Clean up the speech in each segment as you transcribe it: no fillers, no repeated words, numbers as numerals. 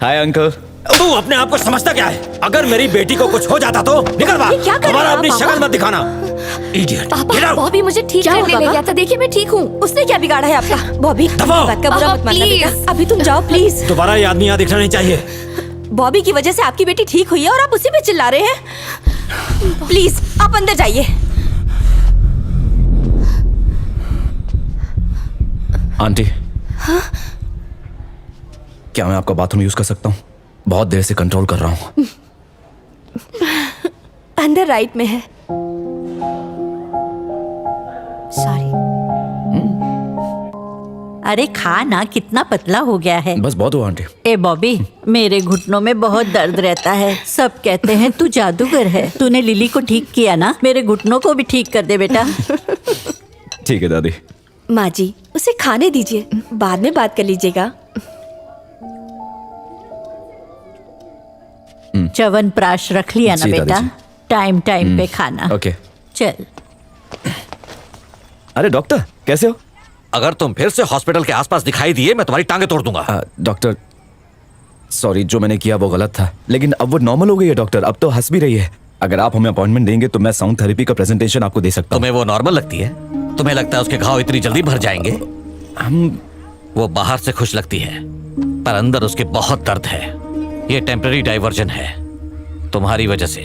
Hi uncle. तू अपने आप को समझता क्या है? अगर मेरी बेटी को कुछ हो जाता तो निकल बाहर। क्या कर रहे हमारा हैं अपनी आप, शक्ल पापा? मत दिखाना। इडियट। पापा, बॉबी मुझे ठीक करने ले गया था। देखिए मैं ठीक हूँ। उसने क्या बिगाड़ा है आपका? बॉबी दबाओ। बात का बुरा पापा, मत मानना प्लीज। बेटा। अभी तुम जाओ प्लीज। दोबारा ये आदमी यहाँ दिखना नहीं चाहिए। बॉबी की वजह से आपकी बेटी ठीक हुई है और आप उसी पे चिल्ला रहे हैं। प्लीज आप अंदर जाइए। आंटी, क्या मैं आपका बाथरूम यूज कर सकता हूँ? बहुत देर से कंट्रोल कर रहा हूँ। अंदर राइट में है। सॉरी। अरे खा ना, कितना पतला हो गया है। बस बहुत हुआ आंटी। ए बॉबी, मेरे घुटनों में बहुत दर्द रहता है। सब कहते हैं तू जादूगर है। तूने लिली को ठीक किया ना, मेरे घुटनों को भी ठीक कर दे बेटा। ठीक है दादी। माँ जी उसे खाने दीजिए, बाद में बात कर लीजिएगा। च्यवनप्राश रख लिया ना जी, बेटा, दादी टाइम टाइम पे खाना। ओके। चल। अरे डॉक्टर, कैसे हो? अगर तुम फिर से हॉस्पिटल के आसपास दिखाई दिए मैं तुम्हारी टांगे तोड़ दूंगा। डॉक्टर सॉरी, जो मैंने किया वो गलत था, लेकिन अब वो नॉर्मल हो गई है डॉक्टर। अब तो हंस भी रही है। अगर आप हमें अपॉइंटमेंट देंगे तो मैं साउंड थेरेपी का प्रेजेंटेशन आपको दे सकता हूँ। तुम्हें वो नॉर्मल लगती है? तुम्हें लगता है उसके घाव इतनी जल्दी भर जाएंगे? वो बाहर से खुश लगती है पर अंदर उसके बहुत दर्द है। ये टेम्पररी डाइवर्जन है तुम्हारी वजह से।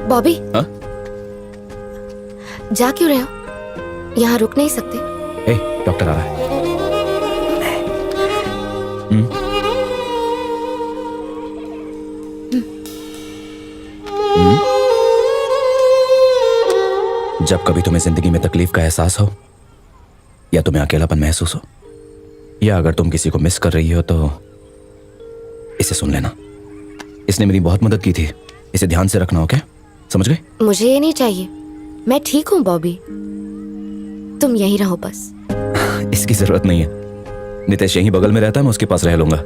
बॉबी हाँ? जा क्यों रहे हो? यहाँ रुक नहीं सकते। ए, डॉक्टर आ रहा है। जब कभी तुम्हें जिंदगी में तकलीफ का एहसास हो या तुम्हें अकेलापन महसूस हो या अगर तुम किसी को मिस कर रही हो तो इसे सुन लेना। इसने मेरी बहुत मदद की थी। इसे ध्यान से रखना, ओके? समझ गए? मुझे ये नहीं चाहिए, मैं ठीक हूँ बॉबी। तुम यहीं रहो बस। इसकी जरूरत नहीं है। नितेश यहीं बगल में रहता है, मैं उसके पास रह लूंगा।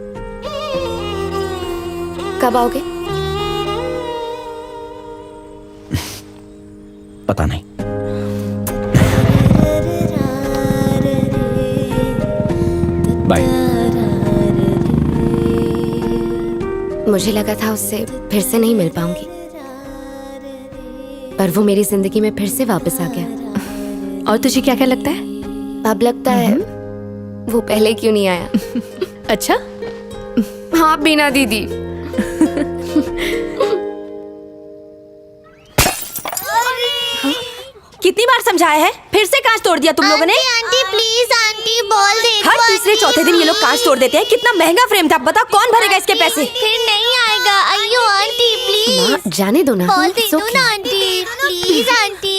कब आओगे? पता नहीं। बाय। मुझे लगा था उससे फिर से नहीं मिल पाऊंगी, पर वो मेरी जिंदगी में फिर से वापस आ गया। और तुझे क्या क्या लगता है? अब लगता है वो पहले क्यों नहीं आया। अच्छा? हाँ बीना दीदी। कितनी बार समझाया है? फिर से कांच तोड़ दिया तुम लोगों ने। आंटी प्लीज आंटी बॉल दे दो। हर तीसरे चौथे दिन ये लोग कांच तोड़ देते हैं। कितना महंगा फ्रेम था, बता कौन भरेगा इसके पैसे? फिर नहीं आएगा। अयो आंटी प्लीज माँ जाने दो ना। बॉल दे It's दो okay. ना आंटी प्लीज आंटी।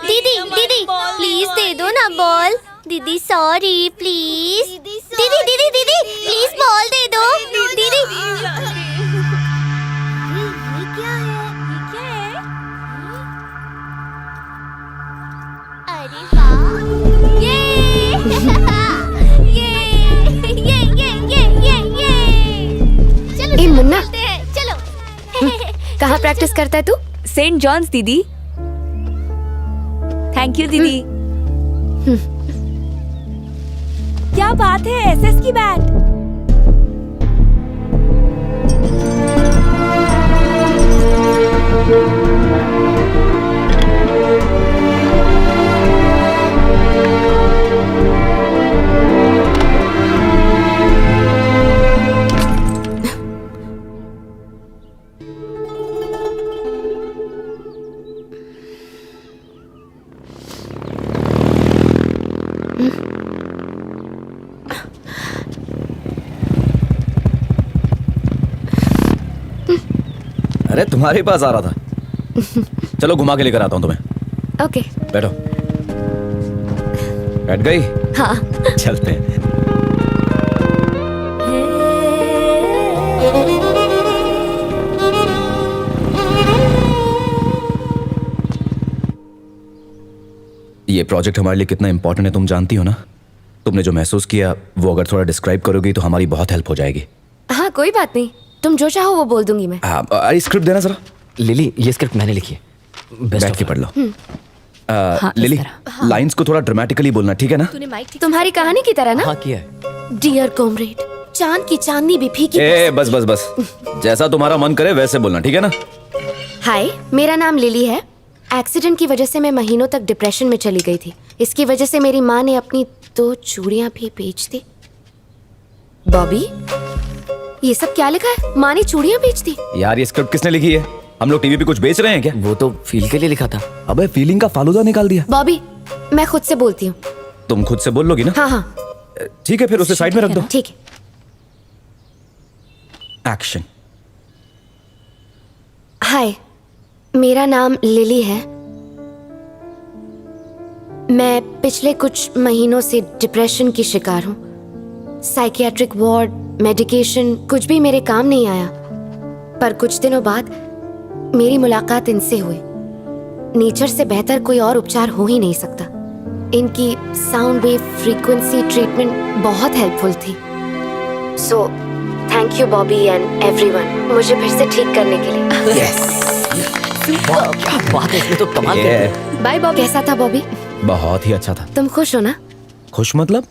दीदी दीदी प्लीज दे दो ना बॉल। दीदी सॉरी प्लीज। दीदी दीदी दीदी प्लीज बॉल दे दो। दीदी ये क्या है? अरे वाह ये चलो ए, मुन्ना। चलते हैं, चलो। कहाँ प्रैक्टिस करता है तू? सेंट जॉन्स दीदी। थैंक यू दीदी। क्या बात है, एसएस की बैट। अरे तुम्हारे पास आ रहा था। चलो घुमा के लेकर आता हूं तुम्हें। ओके। बैठो। बैठ गई? हाँ। चलते हैं। ये प्रोजेक्ट हमारे लिए कितना इंपॉर्टेंट है तुम जानती हो ना? तुमने जो महसूस किया वो अगर थोड़ा डिस्क्राइब करोगी तो हमारी बहुत हेल्प हो जाएगी। हाँ कोई बात नहीं, तुम जो चाहो वो बोल दूंगी मैं। स्क्रिप्ट देना जरा। लिली, ये स्क्रिप्ट मैंने लिखी है। बैठ के पढ़ लो। हाँ, इस लिली, तरह। लाइंस को थोड़ा ड्रामेटिकली बोलना, ठीक है ना? तुम्हारी कहानी की तरह ना? हाँ किया है। डियर कॉमरेड, चांद की चांदनी भी फीकी। बस बस बस, जैसा तुम्हारा मन करे वैसे बोलना, ठीक है ना? हाय, मेरा नाम लिली है। एक्सीडेंट की वजह से मैं महीनों तक डिप्रेशन में चली गई थी। इसकी वजह से मेरी माँ ने अपनी 2 चूड़ियां भी बेच दी। बॉबी, ये सब क्या लिखा है? माँ ने चूड़ियां बेच दी? यार ये स्क्रिप्ट किसने लिखी है? हम लोग टीवी पे कुछ बेच रहे हैं क्या? वो तो फील के लिए लिखा था। अबे फीलिंग का फालूदा निकाल दिया। बॉबी, मैं खुद से बोलती हूँ। तुम खुद से बोल लोगी ना? हाँ हाँ, ठीक है, फिर उसे साइड में रख दो। ठीक है। एक्शन। हाय, मेरा नाम लिली है। मैं पिछले कुछ महीनों से डिप्रेशन की शिकार हूँ। साइकियाट्रिक वार्ड, मेडिकेशन, कुछ भी मेरे काम नहीं आया। पर कुछ दिनों बाद मेरी मुलाकात इनसे हुई। नेचर से बेहतर कोई और उपचार हो ही नहीं सकता। इनकी साउंड वेव फ्रीक्वेंसी ट्रीटमेंट बहुत हेल्पफुल थी। So thank you Bobby and everyone, मुझे फिर से ठीक करने के लिए। वाह, क्या बात है, इसमें तो कमाल कर दिया। बाय बॉबी। कैसा था बॉबी? बहुत ही अच्छा था। तुम खुश हो ना? खुश मतलब?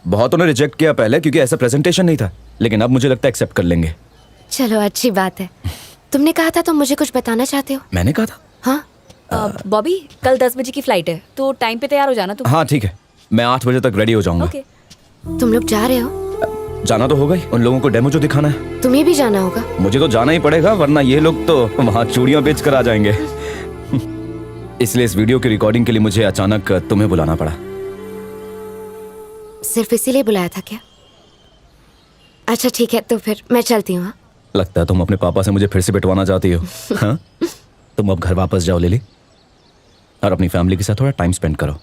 बहुतों ने रिजेक्ट किया पहले क्योंकि ऐसा प्रेजेंटेशन नहीं था, लेकिन अब मुझे लगता है एक्सेप्ट कर लेंगे। चलो अच्छी बात है। तुमने कहा था तुम मुझे कुछ बताना चाहते हो। मैंने कहा था? हाँ, बॉबी, कल 10 बजे की फ्लाइट है, तो टाइम पे तैयार हो जाना तुम। हाँ ठीक है, मैं 8 बजे तक रेडी हो जाऊंगा। ओके। तुम लोग जा रहे हो? जाना तो होगा ही, उन लोगों को डेमो जो दिखाना है। तुम्हें भी जाना होगा। मुझे तो जाना ही पड़ेगा, वरना ये लोग तो वहाँ चूड़ियां बेच कर आ जाएंगे। इसलिए इस वीडियो की रिकॉर्डिंग के लिए मुझे अचानक तुम्हें बुलाना पड़ा। सिर्फ इसीलिए बुलाया था क्या? अच्छा ठीक है, तो फिर मैं चलती हूँ। हाँ? लगता है तुम अपने पापा से मुझे फिर से बिठवाना चाहती हो। हाँ? तुम अब घर वापस जाओ लिली, और अपनी फैमिली के साथ थोड़ा टाइम स्पेंड करो।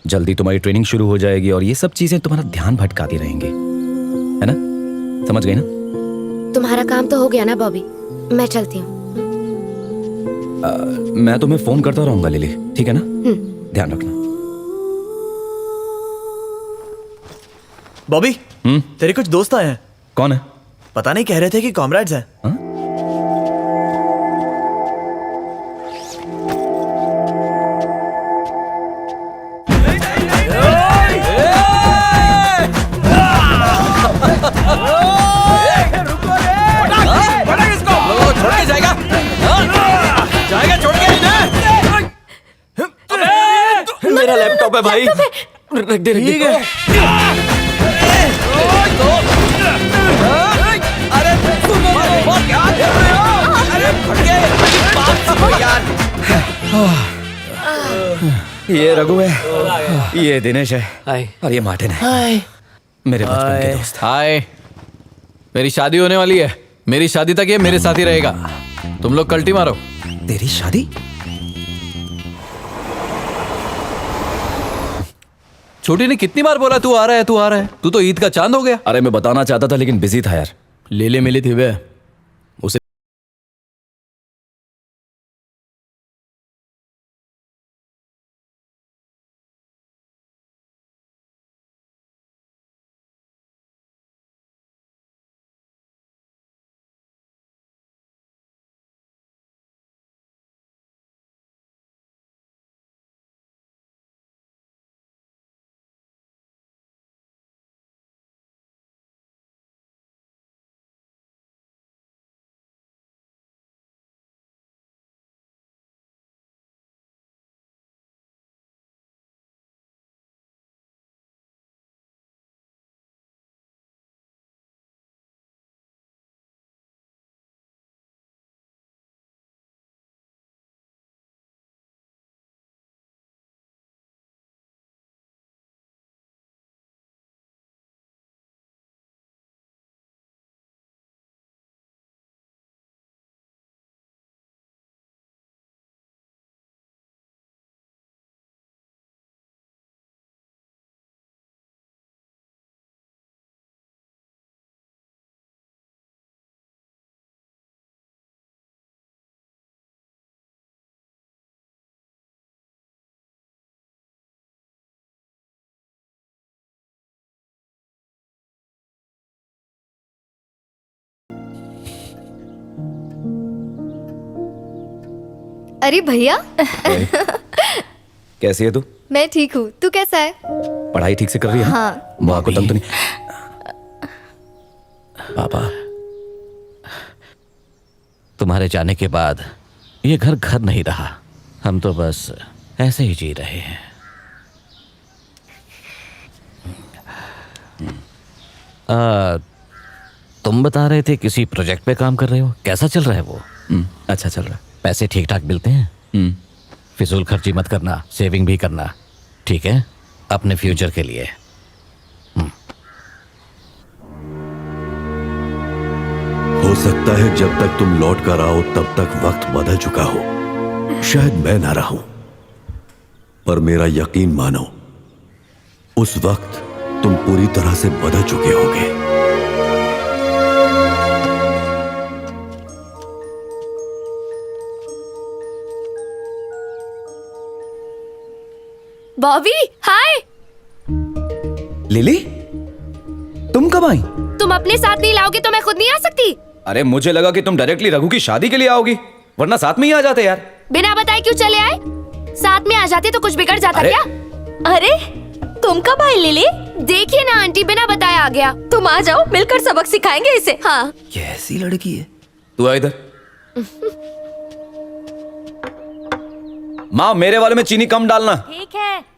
जल्दी तुम्हारी ट्रेनिंग शुरू हो जाएगी और ये सब चीजें तुम्हारा ध्यान भटकाती रहेंगी, है ना? समझ गई ना? तुम्हारा काम तो हो गया ना बॉबी, मैं चलती हूँ। मैं तुम्हें फोन करता रहूंगा लिली, ठीक है ना? ध्यान रखना। बॉबी, तेरे कुछ दोस्त आए हैं। कौन है? पता नहीं, कह रहे थे कि कॉमरेड्स हैं। हाँ? छोड़ के जाएगा? जाएगा छोड़ के इन्हें? मेरा लैपटॉप है भाई, रख दे, रख दे। अरे क्या कर रहे हो? अरे फट गए, बात सुनो यार। ये रघु है, ये दिनेश है, हाय। और ये मार्टिन है, मेरे बचपन के दोस्त। हाय, मेरी शादी होने वाली है। मेरी शादी तक ये मेरे साथ ही रहेगा। तुम लोग कल्टी मारो। तेरी शादी? छोटी ने कितनी बार बोला तू आ रहा है, तू आ रहा है। तू तो ईद का चांद हो गया। अरे मैं बताना चाहता था लेकिन बिजी था यार। लेले मिली थी वे, उसे अरे भैया, कैसी है तू? मैं ठीक हूँ, तू कैसा है? पढ़ाई ठीक से कर रही है? हाँ। माँ को तंग तो नहीं? पापा, तुम्हारे जाने के बाद ये घर घर नहीं रहा। हम तो बस ऐसे ही जी रहे हैं। तुम बता रहे थे किसी प्रोजेक्ट पे काम कर रहे हो, कैसा चल रहा है वो? अच्छा चल रहा है। पैसे ठीक ठाक मिलते हैं? फिजूल खर्ची मत करना, सेविंग भी करना, ठीक है? अपने फ्यूचर के लिए। हो सकता है जब तक तुम लौट कर आओ तब तक वक्त बदल चुका हो, शायद मैं ना रहूं, पर मेरा यकीन मानो, उस वक्त तुम पूरी तरह से बदल चुके होगे। बॉबी, हाय। लिली, तुम कब आई? तुम अपने साथ नहीं लाओगे तो मैं खुद नहीं आ सकती। अरे मुझे लगा कि तुम डायरेक्टली रघु की शादी के लिए आओगी, वरना साथ में ही आ जाते यार। बिना बताए क्यों चले आए? साथ में आ जाते तो कुछ बिगड़ जाता अरे- क्या? अरे तुम कब आई लिली? देखिए ना आंटी, बिना बताए आ गया। तुम आ जाओ, मिलकर सबक सिखाएंगे इसे। हाँ। कैसी लड़की है? तू आ इधर। माँ, मेरे वाले में चीनी कम डालना। ठीक है।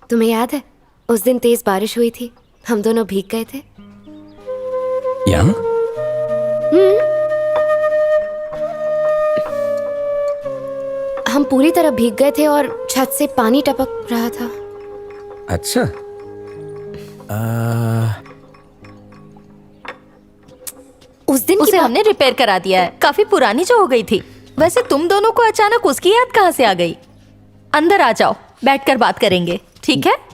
तुम्हें याद है उस दिन तेज बारिश हुई थी, हम दोनों भीग गए थे। यहाँ? हम पूरी तरह भीग गए थे और छत से पानी टपक रहा था। अच्छा। उस दिन उसे हमने रिपेयर करा दिया है, काफी पुरानी जो हो गई थी। वैसे तुम दोनों को अचानक उसकी याद कहाँ से आ गई? अंदर आ जाओ, बैठकर बात करेंगे, ठीक है?